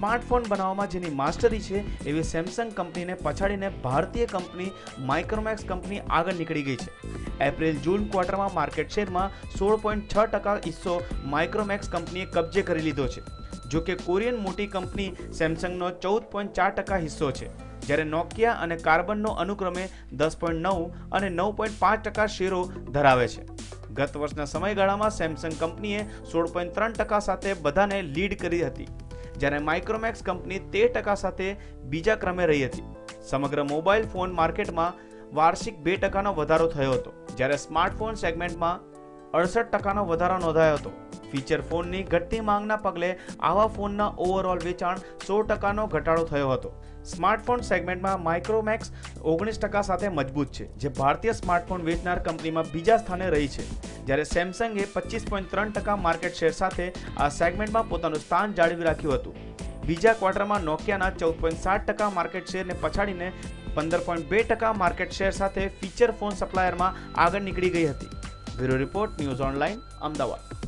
Smartphone બનાવવામાં જેની mastery છે એવી સેમસંગ કંપનીને પછાડીને ભારતીય કંપની માઇક્રોમેક્સ કંપની આગળ નીકળી ગઈ છે। એપ્રિલ જૂન ક્વાર્ટરમાં માર્કેટ શેરમાં 16.6% હિસ્સો માઇક્રોમેક્સ કંપનીએ કબજે કરી લીધો છે। જો કે કોરિયન મોટી કંપની સેમસંગનો 14.4% હિસ્સો છે, જ્યારે નોકિયા અને કાર્બનનો અનુક્રમે 10.9 અને 9.5% શેરો ધરાવે છે। ગત વર્ષના સમયગાળામાં સેમસંગ કંપનીએ 16.3% સાથે બધાને લીડ કરી હતી, જ્યારે માઇક્રોમેક્સ કંપની 13% સાથે બીજા ક્રમે રહી હતી। સમગ્ર મોબાઈલ ફોન માર્કેટમાં વાર્ષિક 2%નો વધારો થયો હતો, જ્યારે સ્માર્ટફોન સેગમેન્ટમાં 68%નો વધારો નોંધાયો હતો। ફીચર ફોનની ઘટતી માંગના પગલે આવા ફોનના ઓવરઓલ વેચાણ 16%નો ઘટાડો થયો હતો। સ્માર્ટફોન સેગમેન્ટમાં માઇક્રોમેક્સ 19% સાથે મજબૂત છે, જે ભારતીય સ્માર્ટફોન વેચનાર કંપનીમાં બીજા સ્થાને રહી છે, જ્યારે સેમસંગે 25.3% માર્કેટ શેર સાથે આ સેગમેન્ટમાં પોતાનું સ્થાન જાળવી રાખ્યું હતું। બીજા ક્વાર્ટરમાં નોકિયાના 14.7% માર્કેટ શેરને પછાડીને 15.2% માર્કેટ શેર સાથે ફીચર ફોન સપ્લાયરમાં આગળ નીકળી ગઈ હતી। Bureau report, news online, Ahmedabad.